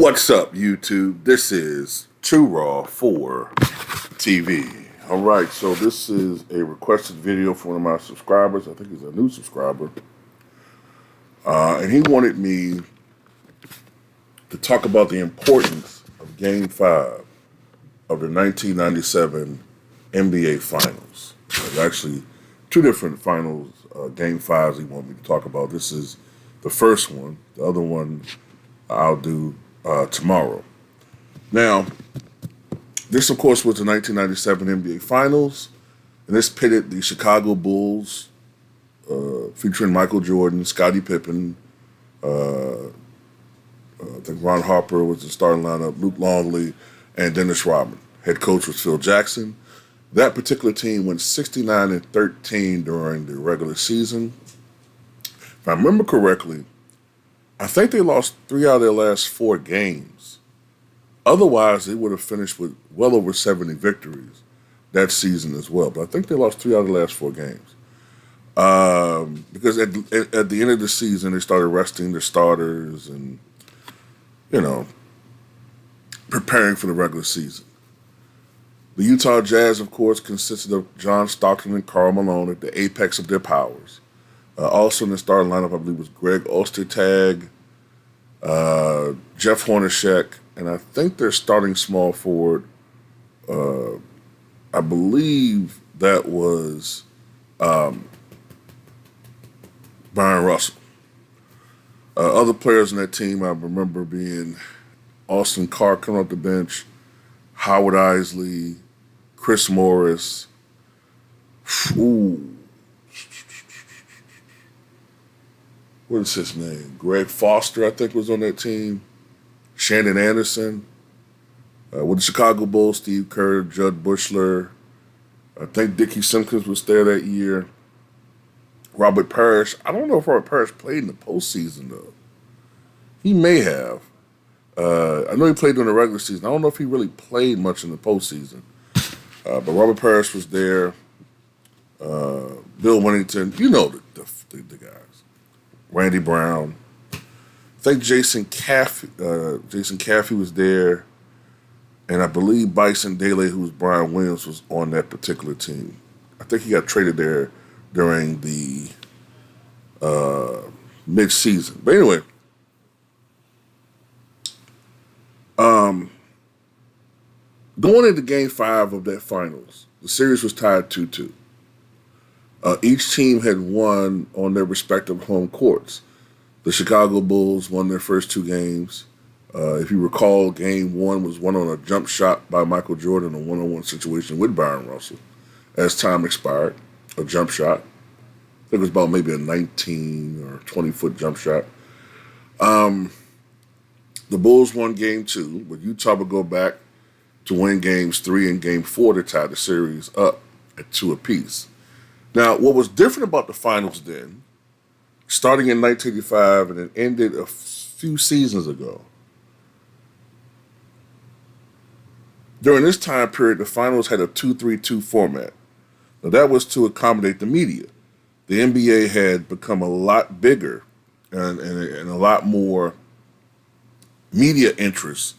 What's up, YouTube? This is Too Raw for TV. All right, so this is a requested video from one of my subscribers. I think he's a new subscriber. And he wanted me to talk about the importance of Game 5 of the 1997 NBA Finals. There's actually two different finals, Game 5s he wanted me to talk about. This is the first one. The other one I'll do tomorrow. Now, this, of course, was the 1997 NBA Finals, and this pitted the Chicago Bulls, featuring Michael Jordan, Scottie Pippen, I think Ron Harper was the starting lineup, Luke Longley, and Dennis Rodman. Head coach was Phil Jackson. That particular team went 69-13 during the regular season. If I remember correctly, I think they lost 3 out of their last 4 games. Otherwise, they would have finished with well over 70 victories that season as well. But I think they lost 3 out of the last 4 games. Because at the end of the season, they started resting their starters and, preparing for the regular season. The Utah Jazz, of course, consisted of John Stockton and Karl Malone at the apex of their powers. Also in the starting lineup, I believe, was Greg Ostertag, Jeff Hornacek, and I think their starting small forward, I believe that was Byron Russell. Other players on that team I remember being Austin Carr coming off the bench, Howard Isley, Chris Morris. What is his name? Greg Foster, I think, was on that team. Shannon Anderson. With the Chicago Bulls, Steve Kerr, Judd Bushler. I think Dickie Simpkins was there that year. Robert Parrish. I don't know if Robert Parrish played in the postseason, though. He may have. I know he played during the regular season. I don't know if he really played much in the postseason. But Robert Parrish was there. Bill Winnington. You know the guys. Randy Brown. I think Jason Caffey was there. And I believe Bison Dele, who was Brian Williams, was on that particular team. I think he got traded there during the mid-season. But anyway, going into Game 5 of that finals, the series was tied 2-2. Each team had won on their respective home courts. The Chicago Bulls won their first 2 games. If you recall, Game 1 was won on a jump shot by Michael Jordan, a one-on-one situation with Byron Russell as time expired, a jump shot. I think it was about maybe a 19 or 20-foot jump shot. The Bulls won Game 2, but Utah would go back to win Games 3 and Game 4 to tie the series up at 2 apiece. Now, what was different about the finals then, starting in 1985 and it ended a few seasons ago, during this time period, the finals had a 2-3-2 format. Now, that was to accommodate the media. The NBA had become a lot bigger and a lot more media interest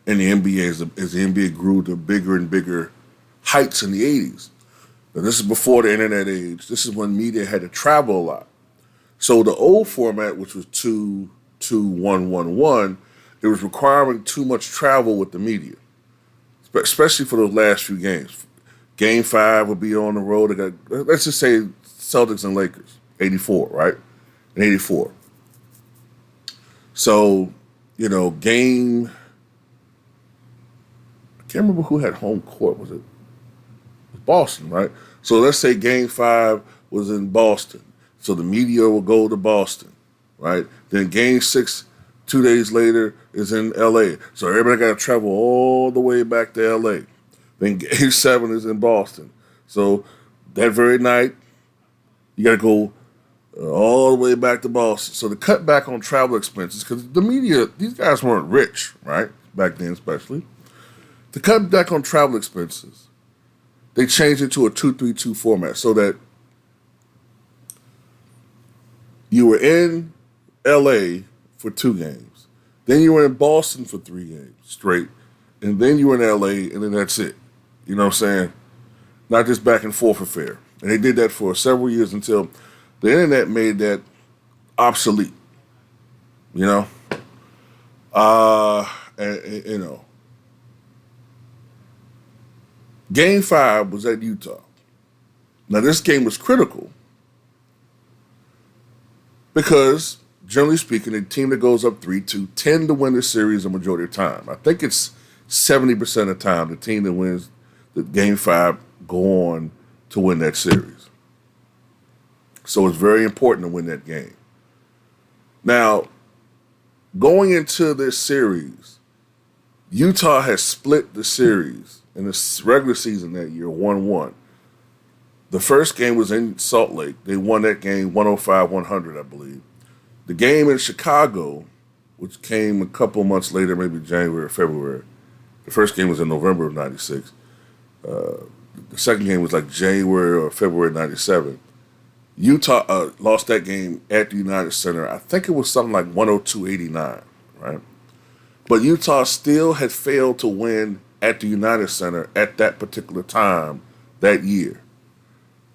in the NBA as the NBA grew to bigger and bigger heights in the 80s. Now, this is before the internet age. This is when media had to travel a lot. So the old format, which was 2-2-1-1-1, it was requiring too much travel with the media, especially for those last few games. Game 5 would be on the road. Let's just say Celtics and Lakers, 84, right? In 84. So, I can't remember who had home court. Was it Boston, right? So let's say Game 5 was in Boston. So the media will go to Boston, right? Then Game 6, 2 days later, is in L.A. So everybody got to travel all the way back to L.A. Then Game 7 is in Boston. So that very night, you got to go all the way back to Boston. So to cut back on travel expenses, because the media, these guys weren't rich, right? Back then especially. To cut back on travel expenses, they changed it to a 2-3-2 format so that you were in L.A. for 2 games. Then you were in Boston for 3 games straight. And then you were in LA, and then that's it. You know what I'm saying? Not just back and forth affair. And they did that for several years until the internet made that obsolete. You know? You know. Game 5 was at Utah. Now, this game was critical because, generally speaking, a team that goes up 3-2 tend to win the series the majority of the time. I think it's 70% of the time the team that wins the Game 5 go on to win that series. So it's very important to win that game. Now, going into this series, Utah has split the series in the regular season that year 1-1. The first game was in Salt Lake. They won that game 105-100, I believe. The game in Chicago, which came a couple months later, maybe January or February. The first game was in November of 96. The second game was like January or February of 97. Utah lost that game at the United Center. I think it was something like 102-89, right? But Utah still had failed to win at the United Center at that particular time that year.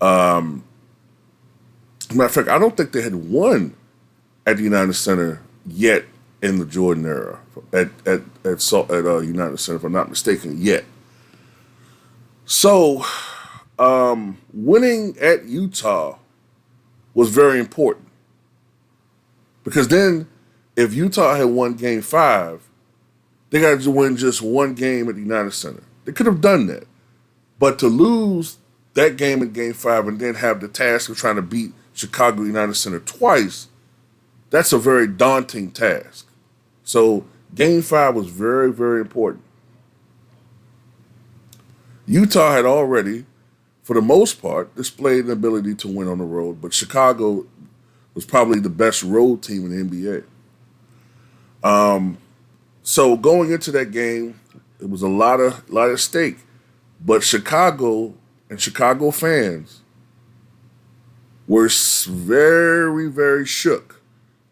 Matter of fact, I don't think they had won at the United Center yet in the Jordan era at United Center, if I'm not mistaken, yet. So, winning at Utah was very important because then, if Utah had won Game 5, they got to win just one game at the United Center. They could have done that, but to lose that game in Game 5 and then have the task of trying to beat Chicago United Center twice, that's a very daunting task. So Game 5 was very, very important. Utah had already, for the most part, displayed an ability to win on the road, but Chicago was probably the best road team in the NBA. So going into that game, it was a lot at stake, but Chicago and Chicago fans were very, very shook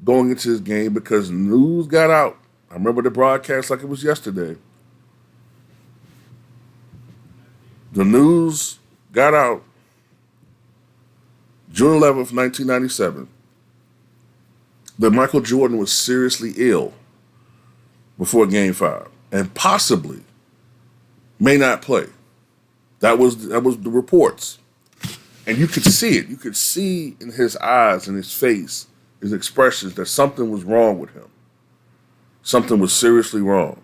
going into this game because news got out. I remember the broadcast like it was yesterday. The news got out June 11th, 1997, that Michael Jordan was seriously ill before Game 5 and possibly may not play. That was the reports. And you could see it. You could see in his eyes and his face, his expressions, that something was wrong with him. Something was seriously wrong.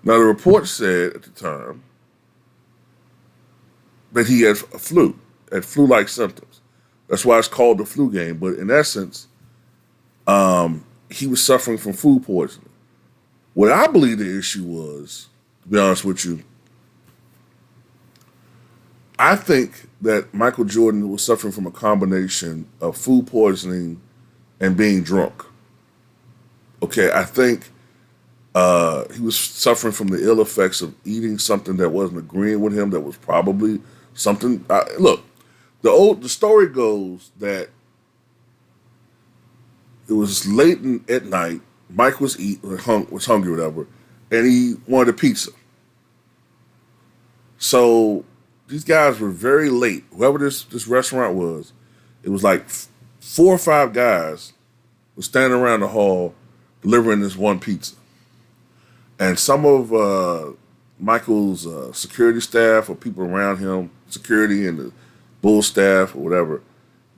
Now, the report said at the time that he had flu-like symptoms. That's why it's called the flu game. But in essence, he was suffering from food poisoning. What I believe the issue was, to be honest with you, I think that Michael Jordan was suffering from a combination of food poisoning and being drunk. Okay, I think he was suffering from the ill effects of eating something that wasn't agreeing with him, that was probably something. Look, the story goes that it was late at night. Mike was hungry, whatever, and he wanted a pizza. So these guys were very late. Whoever this restaurant was, it was like 4 or 5 guys were standing around the hall delivering this one pizza. And some of Michael's security staff or people around him, security and the Bull staff or whatever,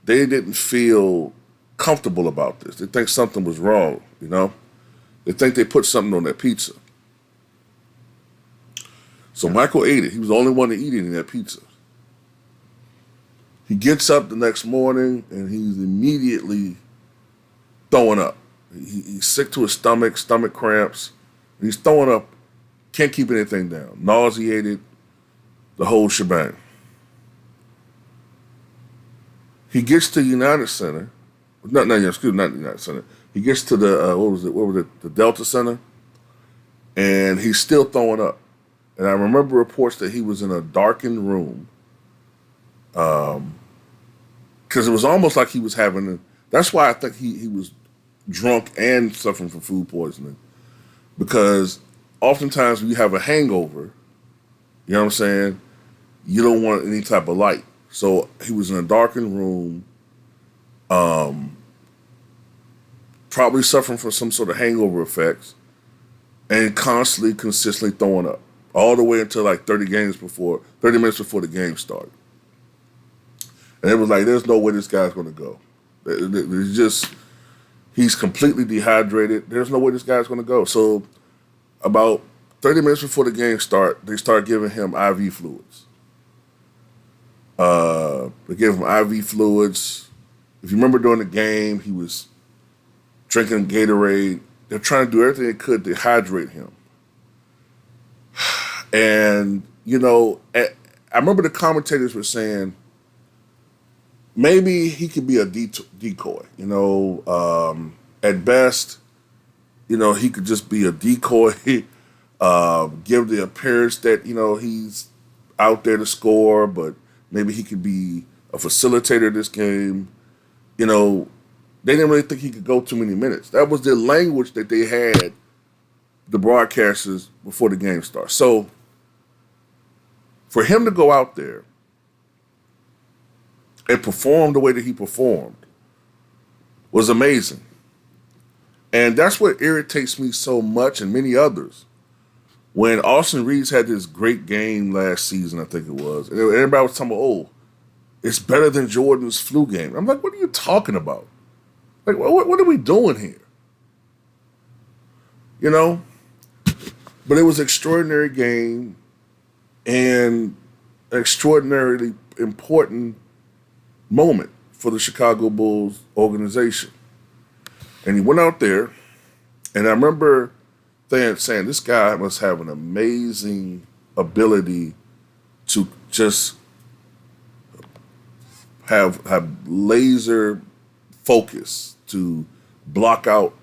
they didn't feel comfortable about this. They think something was wrong, you know? They think they put something on that pizza. So Michael ate it. He was the only one to eat any of that pizza. He gets up the next morning and he's immediately throwing up. He's sick to his stomach cramps. He's throwing up, can't keep anything down, nauseated, the whole shebang. He gets to United Center, not United Center. He gets to the the Delta Center, and he's still throwing up. And I remember reports that he was in a darkened room, because it was almost like he was having. That's why I think he was drunk and suffering from food poisoning because oftentimes when you have a hangover, you know what I'm saying, you don't want any type of light. So he was in a darkened room, probably suffering from some sort of hangover effects, and constantly, consistently throwing up all the way until like 30 minutes before the game started. And it was like, there's no way this guy's going to go. It's just, he's completely dehydrated. There's no way this guy's going to go. So about 30 minutes before the game start, they start giving him IV fluids. They gave him IV fluids. If you remember during the game, he was drinking Gatorade. They're trying to do everything they could to hydrate him. And, I remember the commentators were saying, maybe he could be a decoy. At best, he could just be a decoy, give the appearance that, he's out there to score, but maybe he could be a facilitator of this game. They didn't really think he could go too many minutes. That was the language that they had, the broadcasters, before the game starts. So for him to go out there and perform the way that he performed was amazing. And that's what irritates me so much, and many others. When Austin Reeves had this great game last season, I think it was, and everybody was talking about, oh, it's better than Jordan's flu game. I'm like, what are you talking about? Like, what are we doing here? But it was an extraordinary game and an extraordinarily important moment for the Chicago Bulls organization. And he went out there, and I remember saying, this guy must have an amazing ability to just have laser focus to block out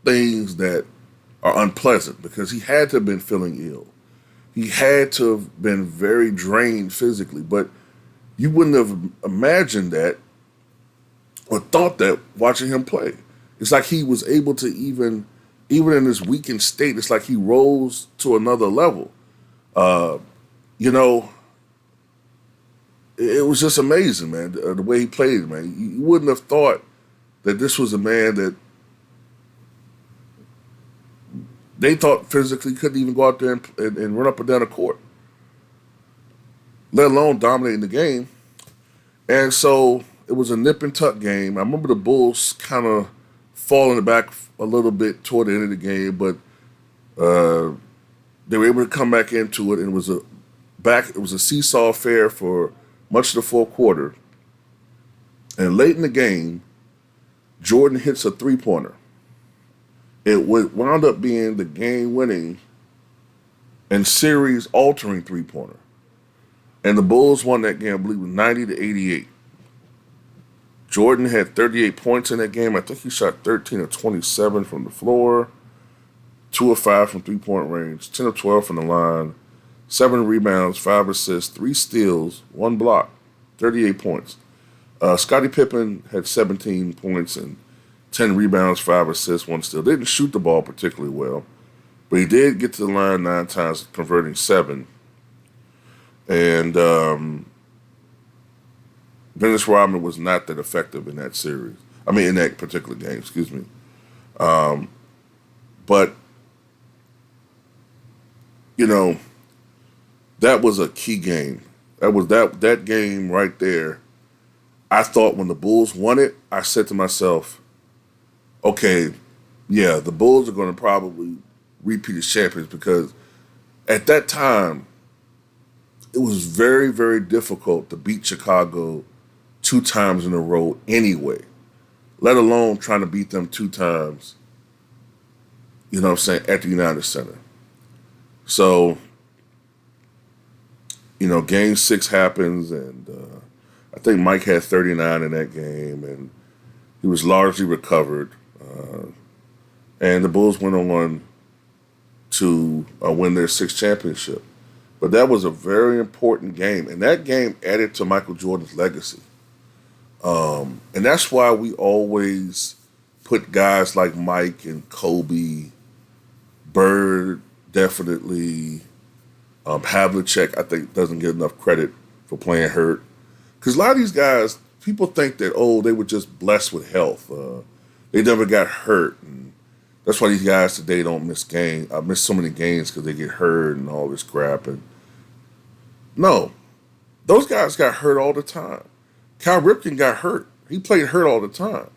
things that are unpleasant, because he had to have been feeling ill. He had to have been very drained physically, but you wouldn't have imagined that or thought that watching him play. It's like he was able to even in this weakened state, it's like he rose to another level. It was just amazing, man, the way he played, man. You wouldn't have thought that this was a man that they thought physically couldn't even go out there and run up and down the court, let alone dominating the game. And so it was a nip and tuck game. I remember the Bulls kind of falling back a little bit toward the end of the game, but they were able to come back into it, and it was a seesaw affair for much of the fourth quarter. And late in the game, Jordan hits a three-pointer. It wound up being the game-winning and series-altering three-pointer. And the Bulls won that game, I believe, with 90-88. Jordan had 38 points in that game. I think he shot 13 of 27 from the floor, 2 of 5 from three-point range, 10 of 12 from the line, 7 rebounds, 5 assists, 3 steals, 1 block, 38 points. Scottie Pippen had 17 points and 10 rebounds, 5 assists, 1 steal. Didn't shoot the ball particularly well, but he did get to the line 9 times, converting 7. And Dennis Rodman was not that effective in that series. In that particular game, excuse me. But, that was a key game. That game right there. I thought when the Bulls won it, I said to myself, okay, yeah, the Bulls are going to probably repeat as champions, because at that time, it was very, very difficult to beat Chicago 2 times in a row anyway, let alone trying to beat them 2 times, at the United Center. So, Game 6 happens, and I think Mike had 39 in that game, and he was largely recovered. And the Bulls went on to win their 6th championship. But that was a very important game, and that game added to Michael Jordan's legacy. And that's why we always put guys like Mike and Kobe, Bird, definitely. Havlicek, I think, doesn't get enough credit for playing hurt. Because a lot of these guys, people think that, oh, they were just blessed with health. They never got hurt. And that's why these guys today don't miss games. I miss so many games because they get hurt and all this crap. And no, those guys got hurt all the time. Cal Ripken got hurt. He played hurt all the time.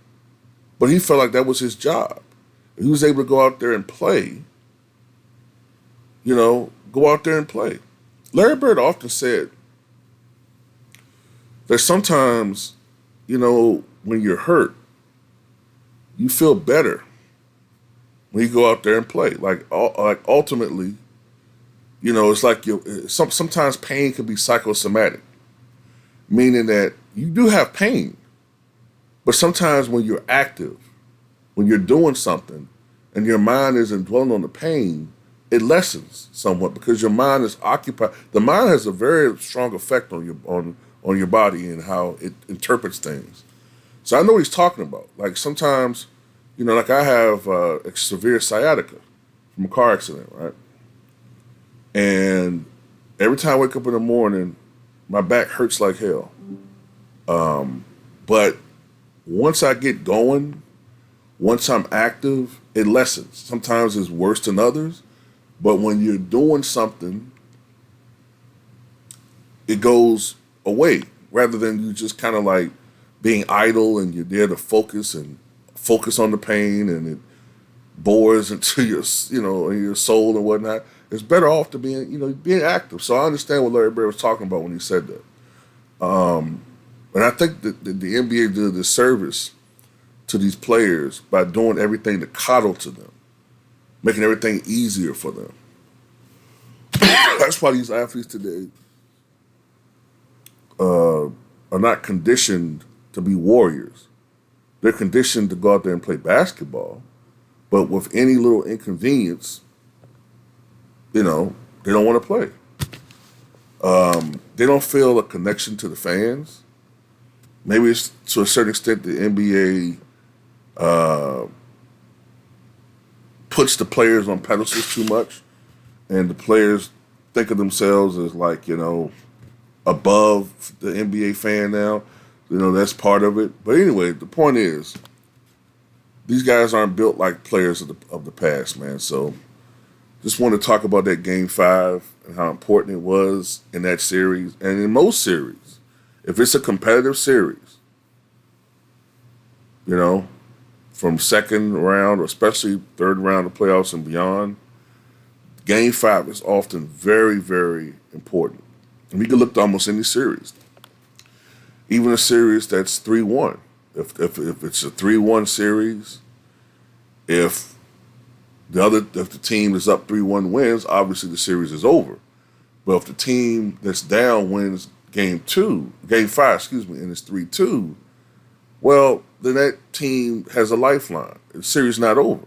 But he felt like that was his job. He was able to go out there and play. Go out there and play. Larry Bird often said that sometimes, when you're hurt, you feel better when you go out there and play. Like ultimately, it's like sometimes pain can be psychosomatic, meaning that you do have pain, but sometimes when you're active, when you're doing something, and your mind isn't dwelling on the pain, it lessens somewhat because your mind is occupied. The mind has a very strong effect on your body and how it interprets things. So I know what he's talking about. Like sometimes, like I have a severe sciatica from a car accident, right? And every time I wake up in the morning, my back hurts like hell. But once I get going, once I'm active, it lessens. Sometimes it's worse than others. But when you're doing something, it goes away rather than you just kind of like being idle and you're there to focus on the pain and it bores into your, your soul and whatnot. It's better off to being active. So I understand what Larry Bird was talking about when he said that. And I think that the NBA did a disservice to these players by doing everything to coddle to them, making everything easier for them. That's why these athletes today are not conditioned to be warriors. They're conditioned to go out there and play basketball, but with any little inconvenience, they don't want to play. They don't feel a connection to the fans. Maybe it's to a certain extent the NBA puts the players on pedestals too much, and the players think of themselves as like, above the NBA fan now. That's part of it. But anyway, the point is, these guys aren't built like players of the past, man. So just want to talk about that Game 5 and how important it was in that series. And in most series, if it's a competitive series, from second round, or especially third round of playoffs and beyond, Game 5 is often very, very important. And we can look to almost any series. Even a series that's 3-1. If it's a 3-1 series, if the team is up 3-1 wins, obviously the series is over. But if the team that's down wins Game 5, and it's 3-2, well, then that team has a lifeline. The series is not over.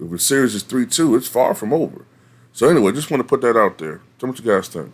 If the series is 3-2, it's far from over. So anyway, just want to put that out there. Tell me what you guys think.